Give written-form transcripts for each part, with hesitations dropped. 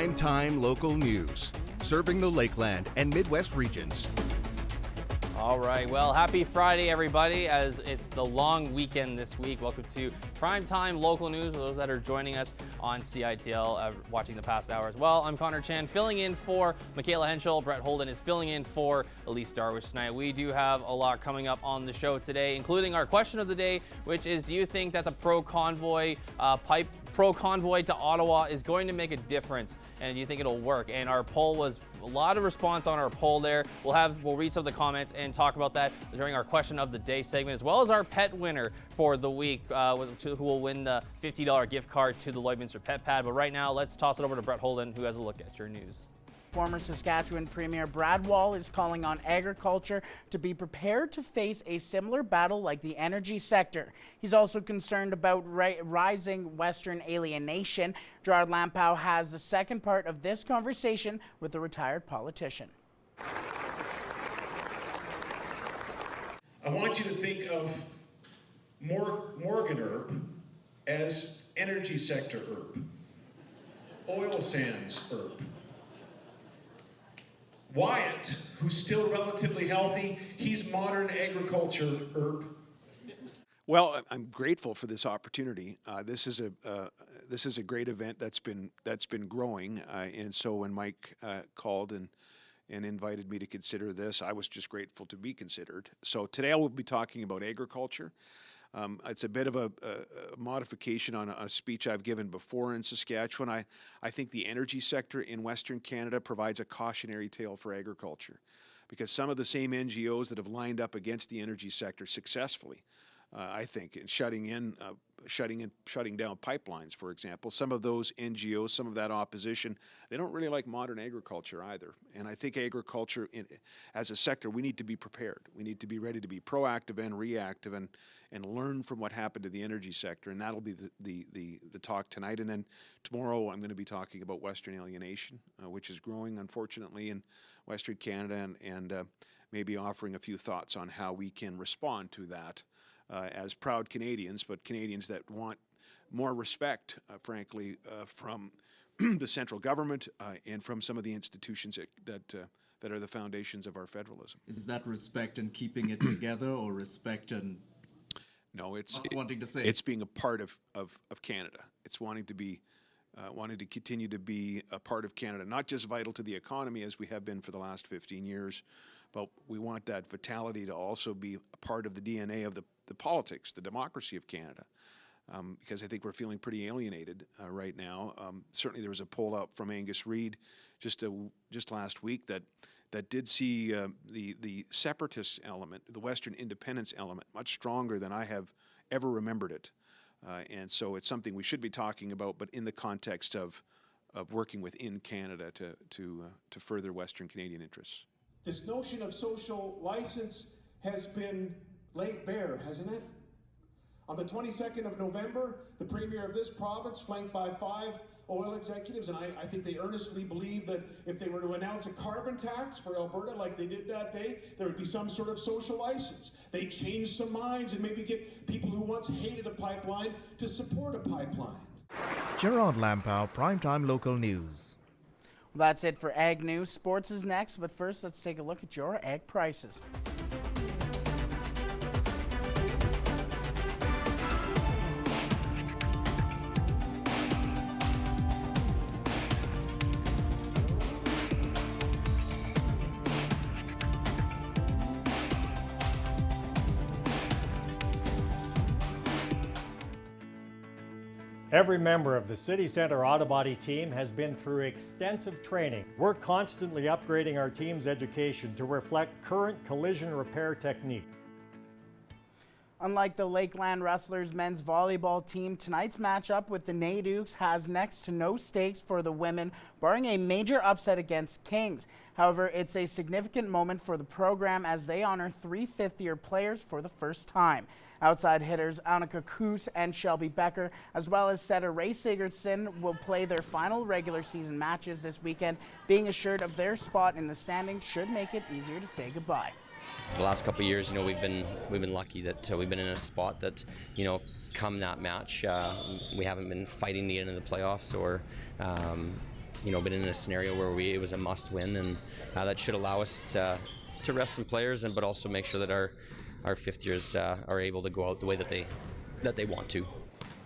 Primetime local news, serving the Lakeland and Midwest regions. All right, well, happy Friday, everybody, as it's the long weekend this week. Welcome to Primetime Local News, for those that are joining us on CITL, watching the past hour as well. I'm Connor Chan, filling in for Michaela Henschel. Brett Holden is filling in for Elise Darwish tonight. We do have a lot coming up on the show today, including our question of the day, which is, do you think that the Pro Convoy to Ottawa is going to make a difference, and do you think it'll work? And our poll was a lot of response on our poll there. We'll read some of the comments and talk about that during our question of the day segment, as well as our pet winner for the week, who will win the $50 gift card to the Lloydminster Pet Pad. But right now, let's toss it over to Brett Holden, who has a look at your news. Former Saskatchewan Premier Brad Wall is calling on agriculture to be prepared to face a similar battle like the energy sector. He's also concerned about rising Western alienation. Gerard Lampow has the second part of this conversation with the retired politician. I want you to think of Morgan herb as energy sector herb, oil sands herb. Wyatt, who's still relatively healthy, he's modern agriculture herb. Well, I'm grateful for this opportunity. This is a great event that's been growing, and so when Mike called and invited me to consider this, I was just grateful to be considered. So today I will be talking about agriculture. It's a bit of a modification on a speech I've given before in Saskatchewan. I think the energy sector in Western Canada provides a cautionary tale for agriculture, because some of the same NGOs that have lined up against the energy sector successfully, I think, in shutting down pipelines, for example, some of those NGOs, some of that opposition, they don't really like modern agriculture either. And I think agriculture, as a sector, we need to be prepared. We need to be ready to be proactive and reactive and learn from what happened to the energy sector. And that'll be the talk tonight. And then tomorrow I'm going to be talking about Western alienation, which is growing, unfortunately, in Western Canada, and maybe offering a few thoughts on how we can respond to that. As proud Canadians, but Canadians that want more respect, frankly, from the central government and from some of the institutions that are the foundations of our federalism. Is that respect and keeping it together, or respect and wanting to say? It's being a part of Canada. It's wanting to continue to be a part of Canada, not just vital to the economy as we have been for the last 15 years, but we want that vitality to also be a part of the DNA of the politics, the democracy of Canada, because I think we're feeling pretty alienated right now. Certainly there was a poll out from Angus Reid just last week that did see the separatist element, the Western independence element, much stronger than I have ever remembered it. And so it's something we should be talking about, but in the context of working within Canada to further Western Canadian interests. This notion of social license has been laid bare, hasn't it? On the 22nd of November, the Premier of this province, flanked by 5 oil executives, and I think they earnestly believe that if they were to announce a carbon tax for Alberta like they did that day, there would be some sort of social license. They change some minds and maybe get people who once hated a pipeline to support a pipeline. Gerard Lampow, Primetime Local News. Well, that's it for Ag News. Sports is next, but first let's take a look at your ag prices. Every member of the City Centre Auto Body team has been through extensive training. We're constantly upgrading our team's education to reflect current collision repair technique. Unlike the Lakeland Wrestlers men's volleyball team, tonight's matchup with the Naydukes has next to no stakes for the women, barring a major upset against Kings. However, it's a significant moment for the program as they honor 3 fifth-year players for the first time. Outside hitters Annika Koos and Shelby Becker, as well as setter Ray Sigurdsson, will play their final regular season matches this weekend. Being assured of their spot in the standings should make it easier to say goodbye. The last couple of years, we've been lucky that we've been in a spot that, come that match, we haven't been fighting to get into the playoffs or been in a scenario where it was a must win, and that should allow us to rest some players, but also make sure that our fifth years are able to go out the way that they want to.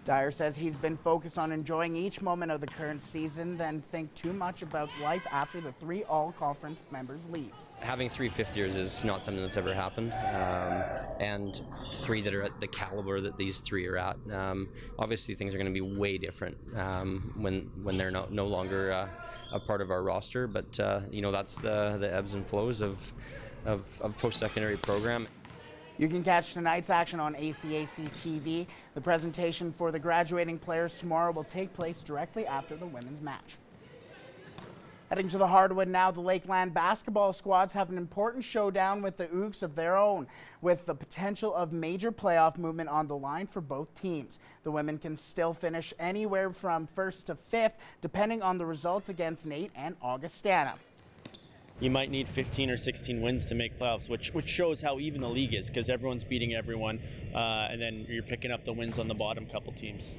Dyer says he's been focused on enjoying each moment of the current season, then think too much about life after the 3 all-conference members leave. Having 3 fifth years is not something that's ever happened, and 3 that are at the caliber that these 3 are at. Obviously, things are going to be way different when they're no longer a part of our roster, but that's the ebbs and flows of post-secondary program. You can catch tonight's action on ACAC TV. The presentation for the graduating players tomorrow will take place directly after the women's match. Heading to the hardwood now, the Lakeland basketball squads have an important showdown with the Ooks of their own, with the potential of major playoff movement on the line for both teams. The women can still finish anywhere from 1st to 5th, depending on the results against Nate and Augustana. You might need 15 or 16 wins to make playoffs, which shows how even the league is, because everyone's beating everyone, and then you're picking up the wins on the bottom couple teams.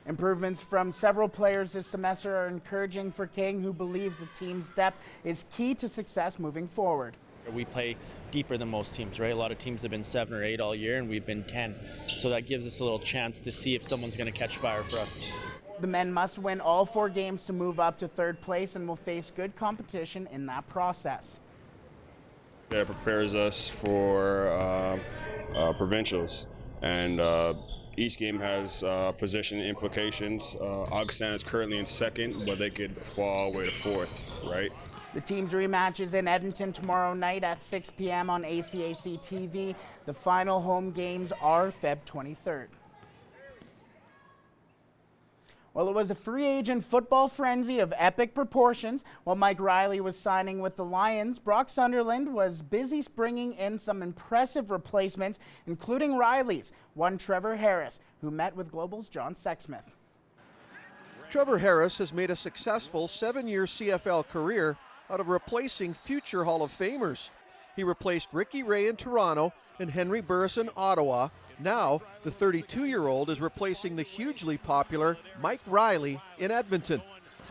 Improvements from several players this semester are encouraging for King, who believes the team's depth is key to success moving forward. We play deeper than most teams, right? A lot of teams have been 7 or 8 all year, and we've been 10. So that gives us a little chance to see if someone's going to catch fire for us. The men must win all 4 games to move up to 3rd place and will face good competition in that process. That prepares us for provincials, and each game has position implications. Augustana is currently in 2nd, but they could fall all the way to 4th, right? The team's rematch is in Edmonton tomorrow night at 6 p.m. on ACAC TV. The final home games are Feb 23rd. Well, it was a free agent football frenzy of epic proportions. While Mike Riley was signing with the Lions, Brock Sunderland was busy bringing in some impressive replacements, including Riley's one Trevor Harris, who met with Global's John Sexsmith. Trevor Harris has made a successful 7-year CFL career out of replacing future Hall of Famers. He replaced Ricky Ray in Toronto and Henry Burris in Ottawa. Now, the 32-year-old is replacing the hugely popular Mike Riley in Edmonton.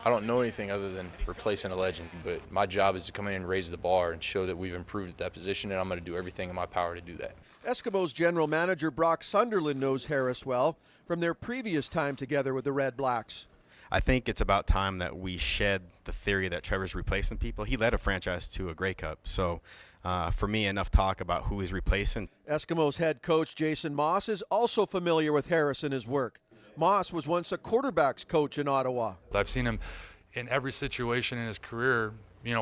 I don't know anything other than replacing a legend, but my job is to come in and raise the bar and show that we've improved at that position, and I'm going to do everything in my power to do that. Eskimos general manager Brock Sunderland knows Harris well from their previous time together with the Red Blacks. I think it's about time that we shed the theory that Trevor's replacing people. He led a franchise to a Grey Cup, so for me, enough talk about who he's replacing. Eskimos head coach Jason Moss is also familiar with Harris and his work. Moss was once a quarterback's coach in Ottawa. I've seen him in every situation in his career,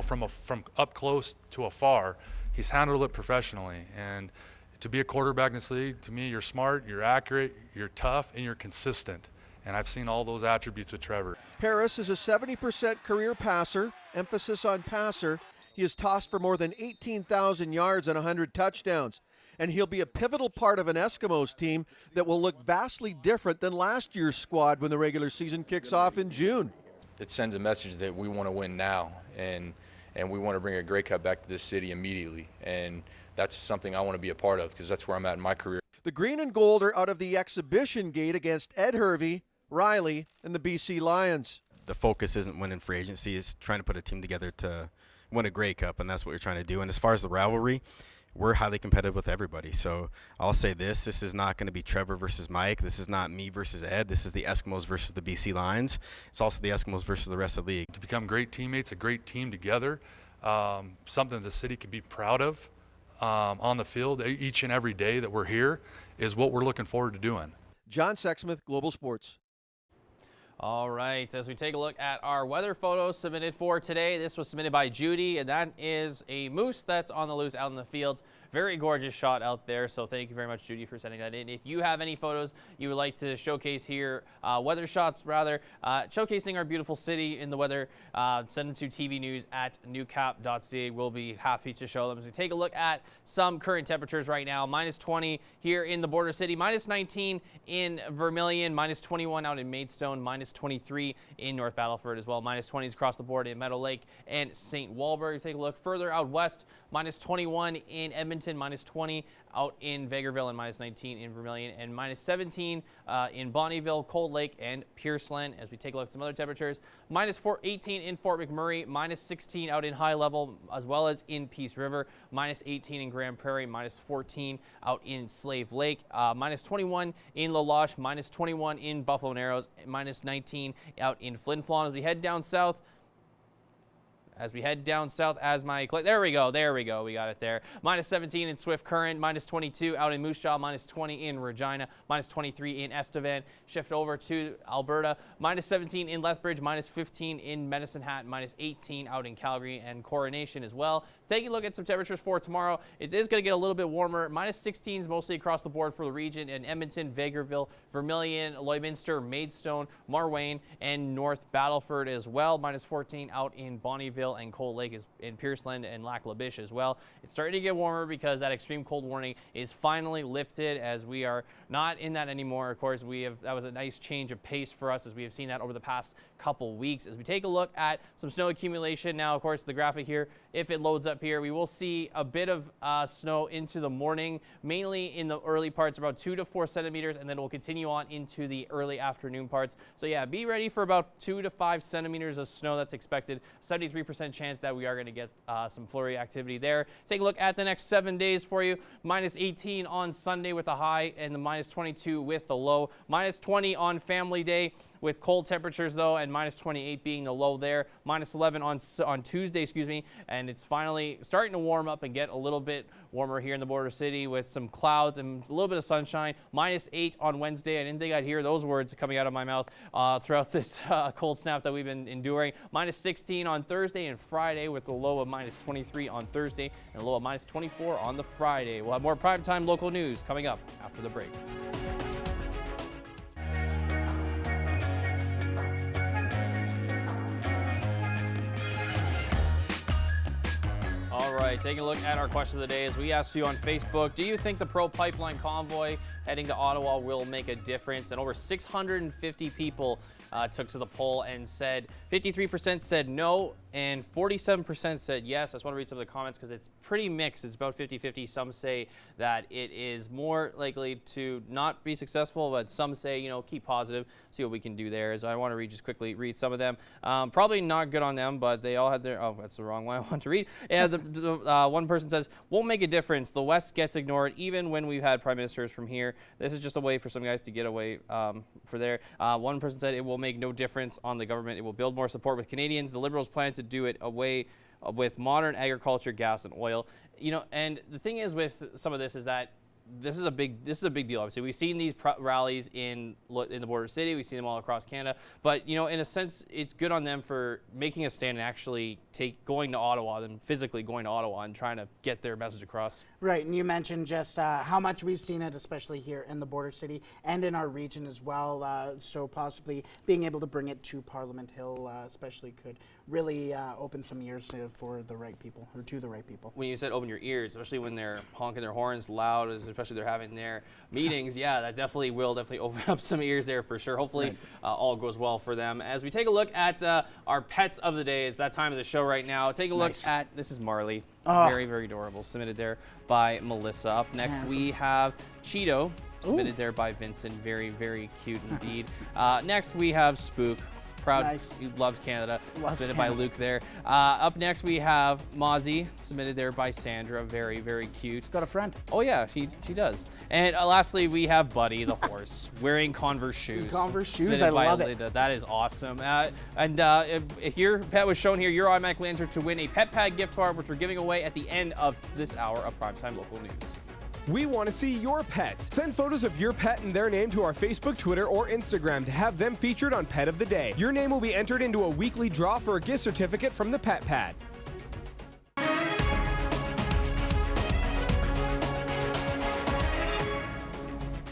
from up close to afar. He's handled it professionally, and to be a quarterback in this league, to me, you're smart, you're accurate, you're tough, and you're consistent. And I've seen all those attributes with Trevor. Harris is a 70% career passer, emphasis on passer. He has tossed for more than 18,000 yards and 100 touchdowns. And he'll be a pivotal part of an Eskimos team that will look vastly different than last year's squad when the regular season kicks off in June. It sends a message that we want to win now, and we want to bring a Grey Cup back to this city immediately. And that's something I want to be a part of, because that's where I'm at in my career. The green and gold are out of the exhibition gate against Ed Hervey, Riley, and the BC Lions. The focus isn't winning free agency, it's trying to put a team together to win a Grey Cup, and that's what we're trying to do. And as far as the rivalry, we're highly competitive with everybody. So I'll say this is not going to be Trevor versus Mike. This is not me versus Ed. This is the Eskimos versus the BC Lions. It's also the Eskimos versus the rest of the league. To become great teammates, a great team together, something the city can be proud of on the field each and every day that we're here is what we're looking forward to doing. John Sexsmith, Global Sports. All right, as we take a look at our weather photos submitted for today, this was submitted by Judy, and that is a moose that's on the loose out in the fields. Very gorgeous shot out there, so thank you very much, Judy, for sending that in. If you have any photos you would like to showcase here, weather shots rather, showcasing our beautiful city in the weather, send them to tvnews@newcap.ca. We'll be happy to show them. As we take a look at some current temperatures right now, -20 here in the border city, -19 in Vermilion, -21 out in Maidstone, -23 in North Battleford as well, -20s across the board in Meadow Lake and St. Walburg. Take a look further out west, -21 in Edmonton, Edmonton, -20 out in Vegreville, and -19 in Vermilion, and -17 in Bonnyville, Cold Lake, and Pierceland. As we take a look at some other temperatures, -18 in Fort McMurray, -16 out in High Level, as well as in Peace River, -18 in Grand Prairie, -14 out in Slave Lake, -21 in La Loche, -21 in Buffalo Narrows, -19 out in Flin Flon. As we head down south, there we go, we got it there. -17 in Swift Current, -22 out in Moose Jaw, -20 in Regina, -23 in Estevan. Shift over to Alberta, -17 in Lethbridge, -15 in Medicine Hat, -18 out in Calgary and Coronation as well. Taking a look at some temperatures for tomorrow, it is going to get a little bit warmer. -16s mostly across the board for the region in Edmonton, Vegreville, Vermilion, Lloydminster, Maidstone, Marwayne, and North Battleford as well. -14 out in Bonnyville and Cold Lake is in Pierceland and Lac La Biche as well. It's starting to get warmer because that extreme cold warning is finally lifted, as we are not in that anymore. Of course, that was a nice change of pace for us, as we have seen that over the past couple weeks. As we take a look at some snow accumulation now, of course, the graphic here, if it loads up here, we will see a bit of snow into the morning, mainly in the early parts, about 2 to 4 centimeters, and then it will continue on into the early afternoon parts. So yeah, be ready for about 2 to 5 centimeters of snow that's expected. 73% chance that we are going to get some flurry activity there. Take a look at the next 7 days for you. -18 on Sunday with the high, and the -22 with the low. -20 on Family Day, with cold temperatures though, and -28 being the low there. -11 on Tuesday, and it's finally starting to warm up and get a little bit warmer here in the border city with some clouds and a little bit of sunshine. -8 on Wednesday. I didn't think I'd hear those words coming out of my mouth throughout this cold snap that we've been enduring. -16 on Thursday and Friday, with the low of -23 on Thursday and a low of -24 on the Friday. We'll have more primetime local news coming up after the break. All right, taking a look at our question of the day, as we asked you on Facebook, do you think the Pro Pipeline convoy heading to Ottawa will make a difference? And over 650 people took to the poll and said 53% said no and 47% said yes. I just want to read some of the comments because it's pretty mixed. It's about 50-50. Some say that it is more likely to not be successful, but some say, you know, keep positive, see what we can do there. So I want to just quickly read some of them. Probably not good on them, but they all had their, oh, that's the wrong one I want to read. Yeah, one person says, won't make a difference. The West gets ignored even when we've had prime ministers from here. This is just a way for some guys to get away for there. One person said it will make no difference on the government. It will build more support with Canadians. The Liberals plan to do it away with modern agriculture, gas, and oil. You know, and the thing is with some of this is that this is a big deal. Obviously, we've seen these rallies in the border city. We've seen them all across Canada. But you know, in a sense, it's good on them for making a stand and actually going to Ottawa, and physically going to Ottawa and trying to get their message across. Right, and you mentioned just how much we've seen it, especially here in the border city and in our region as well. So possibly being able to bring it to Parliament Hill, especially, could really open some ears for the right people, or to the right people. When you said open your ears, especially when they're honking their horns loud, especially they're having their meetings, yeah, that definitely will open up some ears there for sure. Hopefully all goes well for them. As we take a look at our pets of the day, it's that time of the show right now. Take a look at, this is Marley. Oh. Very, very adorable. Submitted there by Melissa. Up next, we have Cheeto. Submitted there by Vincent. Very, very cute indeed. Next, we have Spook. Proud, he loves Canada. Submitted by Luke there. Up next, we have Mozzie, submitted there by Sandra. Very, very cute. Got a friend. Oh yeah, she does. And lastly, we have Buddy, the horse, wearing Converse shoes. Converse shoes, I love it. That is awesome. If your pet was shown here, you're automatically entered to win a Pet Pad gift card, which we're giving away at the end of this hour of Primetime Local News. We want to see your pets. Send photos of your pet and their name to our Facebook, Twitter, or Instagram to have them featured on Pet of the Day. Your name will be entered into a weekly draw for a gift certificate from the Pet Pad.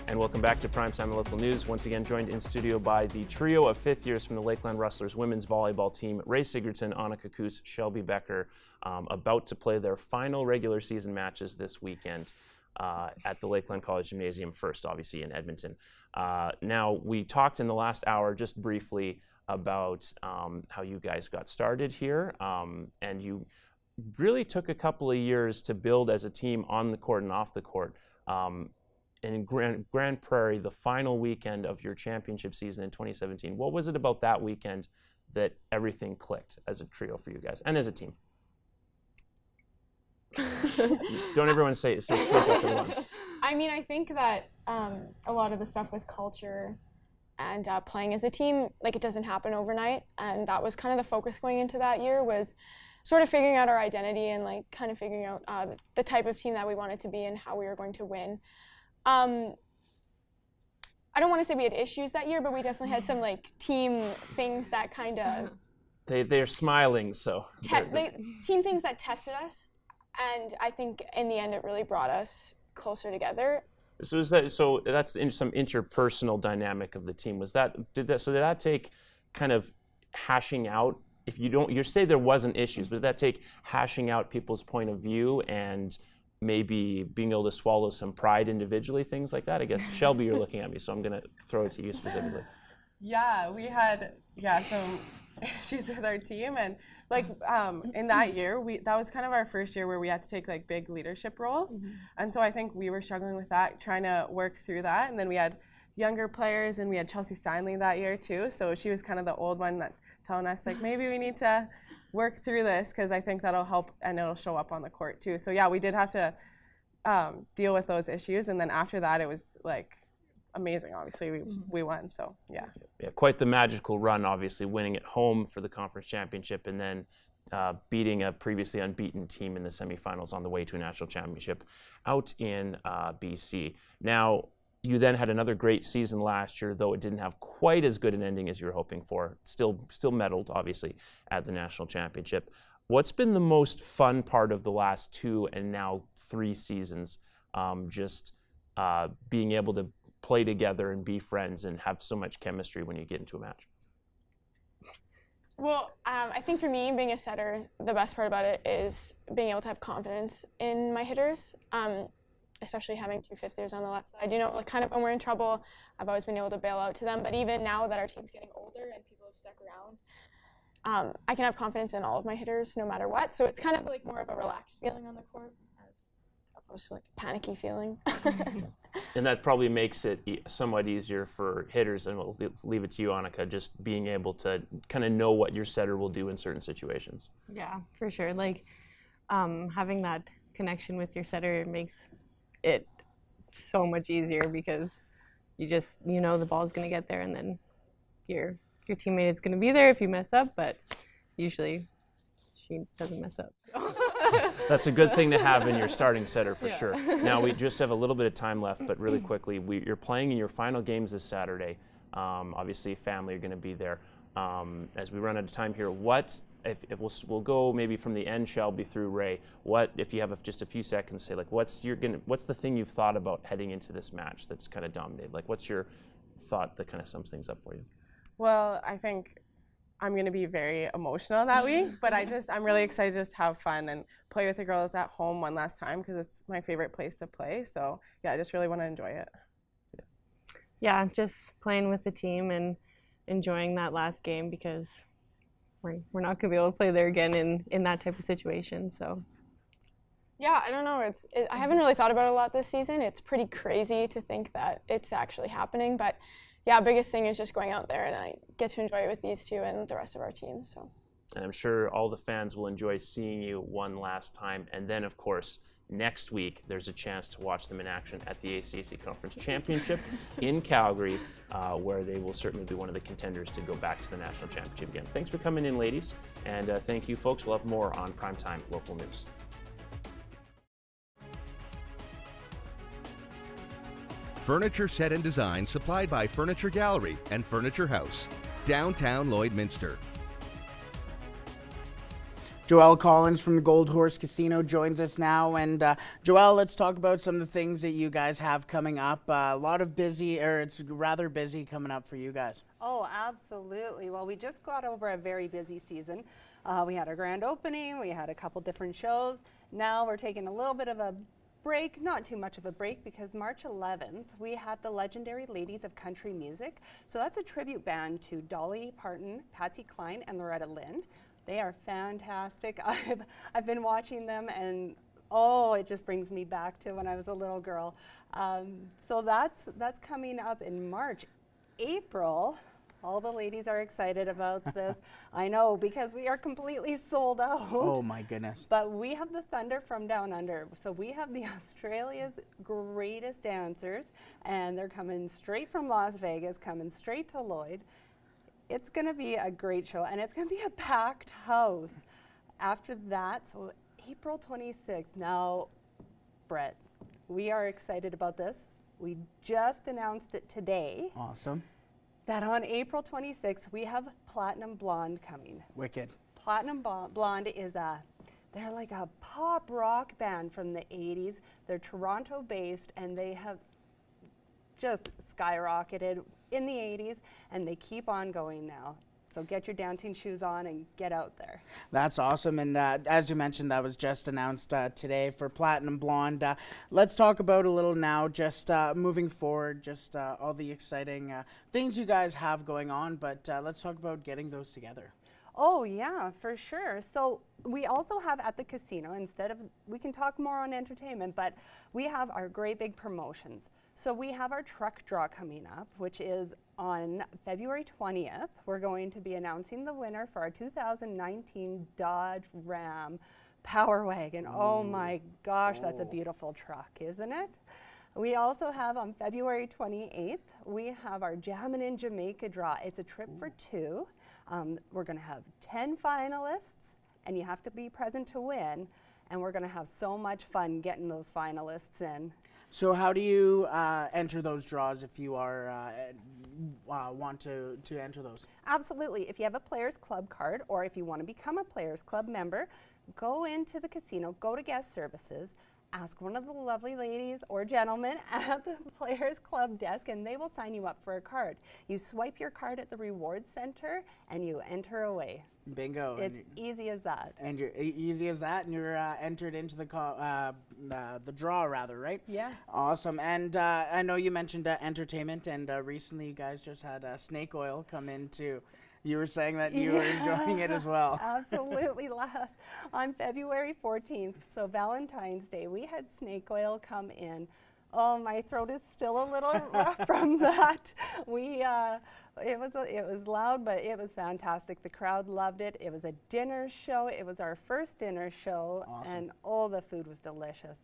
And welcome back to Primetime Local News. Once again, joined in studio by the trio of fifth years from the Lakeland Rustlers women's volleyball team, Ray Sigurdson, Annika Koos, Shelby Becker, about to play their final regular season matches this weekend at the Lakeland College Gymnasium, first obviously in Edmonton. Now, we talked in the last hour just briefly about how you guys got started here, and you really took a couple of years to build as a team on the court and off the court. In Grand Prairie, the final weekend of your championship season in 2017, what was it about that weekend that everything clicked as a trio for you guys and as a team? Don't everyone say speak up at once. I mean, I think that a lot of the stuff with culture and playing as a team, like, it doesn't happen overnight, and that was kind of the focus going into that year, was sort of figuring out our identity and like kind of figuring out the type of team that we wanted to be and how we were going to win. I don't want to say we had issues that year, but we definitely had some like team things that kind of they're smiling, so team things that tested us, and I think in the end it really brought us closer together. So that's in some interpersonal dynamic of the team. Did that take kind of hashing out? If you say there wasn't issues, but did that take hashing out people's point of view and maybe being able to swallow some pride individually, things like that? I guess, Shelby, you're looking at me, so I'm going to throw it to you specifically. Yeah, we had some issues with our team, and like in that year, that was kind of our first year where we had to take like big leadership roles, and so I think we were struggling with that, trying to work through that, and then we had younger players, and we had Chelsea Steinley that year too, so she was kind of the old one that telling us like maybe we need to work through this because I think that'll help and it'll show up on the court too. So yeah, we did have to deal with those issues, and then after that it was like amazing. Obviously we won, so yeah. Yeah, quite the magical run, obviously winning at home for the conference championship and then beating a previously unbeaten team in the semifinals on the way to a national championship out in BC. Now, you then had another great season last year, though it didn't have quite as good an ending as you were hoping for. Still medaled, obviously, at the national championship. What's been the most fun part of the last 2 and now 3 seasons? Being able to play together and be friends and have so much chemistry when you get into a match. Well, I think for me, being a setter, the best part about it is being able to have confidence in my hitters. Especially having 2 fifth-years on the left side. You know, like kind of when we're in trouble, I've always been able to bail out to them. But even now that our team's getting older and people have stuck around, I can have confidence in all of my hitters no matter what. So it's kind of like more of a relaxed feeling on the court as opposed to like a panicky feeling. And that probably makes it somewhat easier for hitters, and we'll leave it to you, Annika, just being able to kind of know what your setter will do in certain situations. Yeah, for sure. Like having that connection with your setter makes it so much easier because you know the ball's going to get there, and then your teammate is going to be there if you mess up, but usually she doesn't mess up. So. That's a good thing to have in your starting setter for sure. Now we just have a little bit of time left, but really quickly, you're playing in your final games this Saturday. Obviously, family are going to be there. As we run out of time here, if we'll go maybe from the end, Shelby, through Ray. What if you have just a few seconds to say, like, what's the thing you've thought about heading into this match that's kind of dominated? Like, what's your thought that kind of sums things up for you? Well, I think I'm going to be very emotional that week, but I'm really excited to just have fun and play with the girls at home one last time because it's my favorite place to play. So yeah, I just really want to enjoy it. Yeah, just playing with the team and enjoying that last game because we're not going to be able to play there again in that type of situation. So yeah, I don't know. I haven't really thought about it a lot this season. It's pretty crazy to think that it's actually happening, but yeah, biggest thing is just going out there and I get to enjoy it with these two and the rest of our team. So. And I'm sure all the fans will enjoy seeing you one last time. And then, of course, next week, there's a chance to watch them in action at the ACC Conference Championship in Calgary, where they will certainly be one of the contenders to go back to the national championship again. Thanks for coming in, ladies. And thank you, folks. We'll have more on Primetime Local News. Furniture set and design supplied by Furniture Gallery and Furniture House, downtown Lloydminster. Joelle Collins from the Gold Horse Casino joins us now. And Joelle, let's talk about some of the things that you guys have coming up. It's rather busy coming up for you guys. Oh, absolutely. Well, we just got over a very busy season. We had our grand opening. We had a couple different shows. Now we're taking a little bit of a break, not too much of a break, because March 11th, we had the legendary Ladies of Country Music. So that's a tribute band to Dolly Parton, Patsy Cline, and Loretta Lynn. They are fantastic. I've been watching them, and oh, it just brings me back to when I was a little girl. So that's coming up in March. April, all the ladies are excited about this. I know, because we are completely sold out. Oh my goodness. But we have the Thunder from Down Under. So we have the Australia's greatest dancers, and they're coming straight from Las Vegas, coming straight to Lloyd. It's going to be a great show, and it's going to be a packed house. After that, so April 26th. Now, Brett, we are excited about this. We just announced it today. Awesome. That on April 26th, we have Platinum Blonde coming. Wicked. Platinum Blonde is they're like a pop rock band from the 80s. They're Toronto-based, and they have just skyrocketed in the 80s, and they keep on going now. So get your dancing shoes on and get out there. That's awesome. And as you mentioned, that was just announced today for Platinum Blonde. Let's talk about a little now, just moving forward, just all the exciting things you guys have going on. But let's talk about getting those together. Oh, yeah, for sure. So we also have at the casino, we can talk more on entertainment, but we have our great big promotions. So we have our truck draw coming up, which is on February 20th. We're going to be announcing the winner for our 2019 Dodge Ram Power Wagon. Oh my gosh, that's a beautiful truck, isn't it? We also have on February 28th, we have our Jammin' in Jamaica draw. It's a trip for two. We're gonna have 10 finalists, and you have to be present to win. And we're gonna have so much fun getting those finalists in. So how do you enter those draws if you are want to enter those? Absolutely. If you have a Players Club card, or if you want to become a Players Club member, go into the casino, go to guest services, ask one of the lovely ladies or gentlemen at the Players Club desk, and they will sign you up for a card. You swipe your card at the rewards center, and you enter away. Bingo. It's easy as that. And you're easy as that, and you're entered into the draw, rather, right? Yes. Awesome. And I know you mentioned entertainment, and recently you guys just had Snake Oil come into. You were saying that you were enjoying it as well. Absolutely. On February 14th, so Valentine's Day, we had Snake Oil come in. Oh, my throat is still a little rough from that. It was loud, but it was fantastic. The crowd loved it. It was a dinner show. It was our first dinner show, awesome. And all the food was delicious.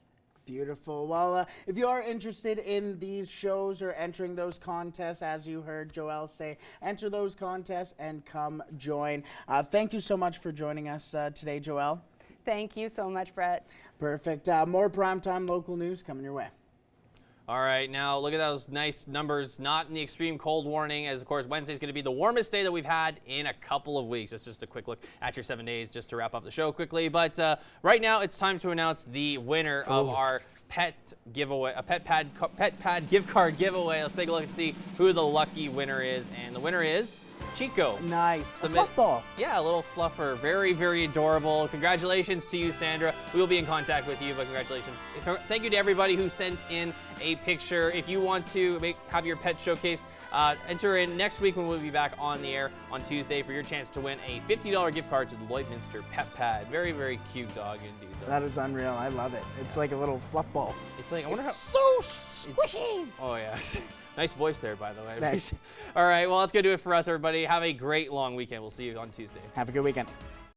Beautiful. Well, if you are interested in these shows or entering those contests, as you heard Joelle say, enter those contests and come join. Thank you so much for joining us today, Joelle. Thank you so much, Brett. Perfect. More primetime local news coming your way. All right, now look at those nice numbers, not in the extreme cold warning, as of course Wednesday's going to be the warmest day that we've had in a couple of weeks. It's just a quick look at your 7 days just to wrap up the show quickly. But right now it's time to announce the winner of our pet giveaway, a pet pad gift card giveaway. Let's take a look and see who the lucky winner is. And the winner is Chico. Nice. Football. Yeah, a little fluffer. Very, very adorable. Congratulations to you, Sandra. We will be in contact with you, but congratulations. Thank you to everybody who sent in a picture. If you want to have your pet showcased, enter in next week when we'll be back on the air on Tuesday for your chance to win a $50 gift card to the Lloydminster Pet Pad. Very, very cute dog indeed. That is unreal. I love it. It's like a little fluff ball. It's like, I wonder it's so squishy. Oh, yes. Nice voice there, by the way. Thanks. All right, well, that's going to do it for us, everybody. Have a great long weekend. We'll see you on Tuesday. Have a good weekend.